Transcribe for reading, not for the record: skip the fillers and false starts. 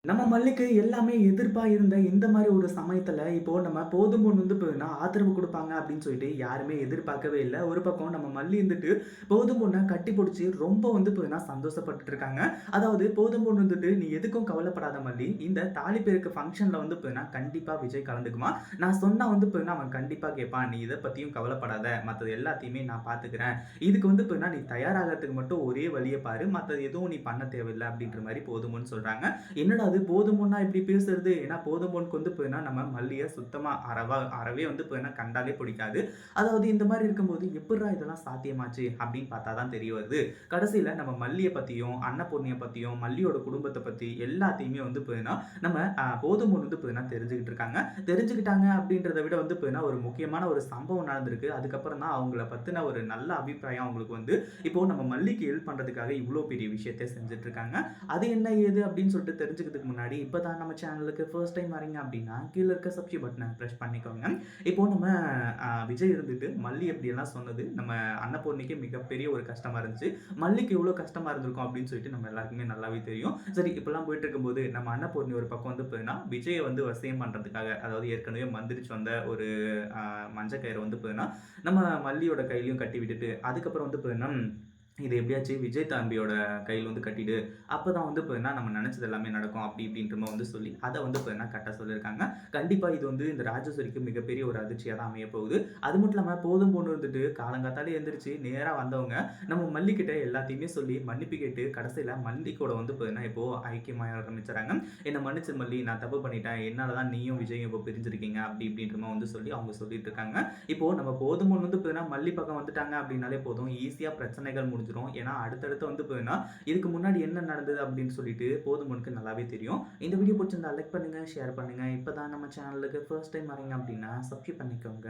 நம்ம மல்லிக்கு எல்லாமே எதிர்ப்பா இருந்த இந்த மாரி ஒரு சமயத்துல, இப்போ நம்ம போதும் பொண்ணு வந்து பார்த்தீங்கன்னா, ஆதரவு குடுப்பாங்க அப்படின்னு சொல்லிட்டு யாருமே எதிர்பார்க்கவே இல்ல. ஒரு பக்கம் நம்ம மல்லி இருந்துட்டு, போதும் பொண்ண கட்டி புடிச்சு ரொம்ப வந்து பார்த்தீங்கன்னா சந்தோஷப்பட்டுட்டு இருக்காங்க. அதாவது போதும் பொண்ணு வந்துட்டு, "நீ எதுக்கும் கவலைப்படாத மல்லி. இந்த தாலி பெருக்கு ஃபங்ஷன்ல வந்து பார்த்தீங்கன்னா, கண்டிப்பா விஜய் கலந்துக்குவான். நான் சொன்னா வந்து பார்த்தீங்கன்னா, அவன் கண்டிப்பா கேட்பான். நீ இத பத்தியும் கவலைப்படாத. மத்தது எல்லாத்தையுமே நான் பார்த்துக்கிறேன். இதுக்கு வந்து பார்த்தீங்கன்னா, நீ தயாராகறதுக்கு மட்டும் ஒரே வழிய பாரு. மத்தது எதுவும் நீ பண்ண தேவையில்ல." அப்படின்ற மாரி போதும்ன்னு சொல்றாங்க. என்னடா அது போதுமோன்னா இப்படி பேசுறது? ஏன்னா போதுமோனுக்கு வந்து பார்த்தீங்கன்னா, நம்ம மல்லிய சுத்தமா அறவே வந்து பார்த்தீங்கன்னா கண்டாலே பிடிக்காது. அதாவது இந்த மாரி இருக்கும்போது எப்புட்றா இதெல்லாம் சாத்தியமாச்சு? அப்படின்னு பார்த்தா தான் தெரிய வருது. கடைசியில நம்ம மல்லிய பத்தியும், அன்னபூர்ணிய பத்தியும், மல்லியோட குடும்பத்த பத்தி எல்லாத்தையுமே வந்து பார்த்தீங்கன்னா, நம்ம போதுமோன் வந்து பார்த்தீங்கன்னா தெரிஞ்சுகிட்டு இருக்காங்க. தெரிஞ்சுக்கிட்டாங்க அப்படின்றத விட வந்து பார்த்தீங்கன்னா, ஒரு முக்கியமான ஒரு சம்பவம் நடந்திருக்கு. அதுக்கப்புறம் தான் அவங்கள பத்தின ஒரு நல்ல அபிப்பிராயம் அவங்களுக்கு வந்து, இப்போ நம்ம மல்லிக்கு ஹெல்ப் பண்றதுக்காக இவ்ளோ பெரிய விஷயத்த செஞ்சுட்டு இருக்காங்க. அது என்ன ஏது அப்படின்னு சொல்லிட்டு தெரிஞ்சுக்கிறதுக்கு முன்னாடி இப்பதான் நம்ம சேனலுக்கு ஃபர்ஸ்ட் டைம் வரீங்க அப்படின்னா கீழ இருக்க சப்ஸ்கிரைப் பட்டனை பிரஸ் பண்ணிக்கோங்க. இப்போ நம்ம விஜய் இருந்துட்டு மல்லி எப்படியெல்லாம் சொன்னது நம்ம அன்னபூர்ணிக்கு மிகப்பெரிய ஒரு கஷ்டமா இருந்துச்சு. மல்லிக்கு எவ்வளோ கஷ்டமா இருந்திருக்கும் அப்படின்னு சொல்லிட்டு நம்ம எல்லாருக்குமே நல்லாவே தெரியும். சரி இப்படிலாம் போயிட்டு இருக்கும்போது நம்ம அன்னபூர்ணி ஒரு பக்கம் வந்து பார்த்தீங்கன்னா விஜய வந்து வசியம் பண்றதுக்காக அதாவது ஏற்கனவே மந்திரிச்சு வந்த ஒரு மஞ்ச கயிறு வந்து பார்த்தீங்கன்னா நம்ம மல்லியோட கையிலயும் கட்டி விட்டுட்டு அதுக்கப்புறம் வந்து பார்த்தீங்கன்னா இது எப்படியாச்சும் விஜய் தம்பியோட கையில வந்து கட்டிடு. அப்பதான் வந்து பார்த்தீங்கன்னா, நம்ம நெனச்சது எல்லாமே நடக்கும். அப்படி இப்படின்ற மாரி வந்து சொல்லி, அத வந்து பார்த்தீங்கன்னா கட்ட சொல்லியிருக்காங்க. கண்டிப்பா இது வந்து இந்த ராஜேஸ்வரிக்கு மிகப்பெரிய ஒரு அதிர்ச்சியா தான் அமையப் போகுது. அது மட்டும் இல்லாம போதும் போன்னு இருந்துட்டு காலங்காத்தால எந்திரிச்சு நேரா வந்தவங்க, நம்ம மல்லி கிட்ட எல்லாத்தையுமே சொல்லி மன்னிப்பு கேட்டு கடைசியில மல்லி கூட வந்து பார்த்தீங்கன்னா, இப்போ ஐக்கியமாக ஆரம்பிச்சுறாங்க. "என்ன மன்னிச்சிரு மல்லி, நான் தப்பு பண்ணிட்டேன். என்னால தான் நீயும் விஜயும் இப்போ பிரிஞ்சிருக்கீங்க." அப்படி இப்படின்ற மாரி வந்து சொல்லி அவங்க சொல்லிட்டு இருக்காங்க. இப்போ நம்ம போதுமன் வந்து பார்த்தீங்கன்னா, மல்லி பக்கம் வந்துட்டாங்க அப்படின்னாலே போதும். ஈஸியா பிரச்சனைகள் முடிஞ்சிரும். ஏன்னா, அடுத்தடுத்து வந்து பார்த்தீங்கன்னா, இதுக்கு முன்னாடி என்ன நடந்தது அப்படின்னு சொல்லிட்டு போதுமனுக்கு நல்லாவே தெரியும். இந்த வீடியோ பிடிச்சிருந்தா லைக் பண்ணுங்க, ஷேர் பண்ணுங்க. இப்பதான் நம்ம சேனலுக்கு ஃபர்ஸ்ட் டைம் வரீங்க அப்படின்னா சப்ஸ்கிரைப் பண்ணிக்கோங்க.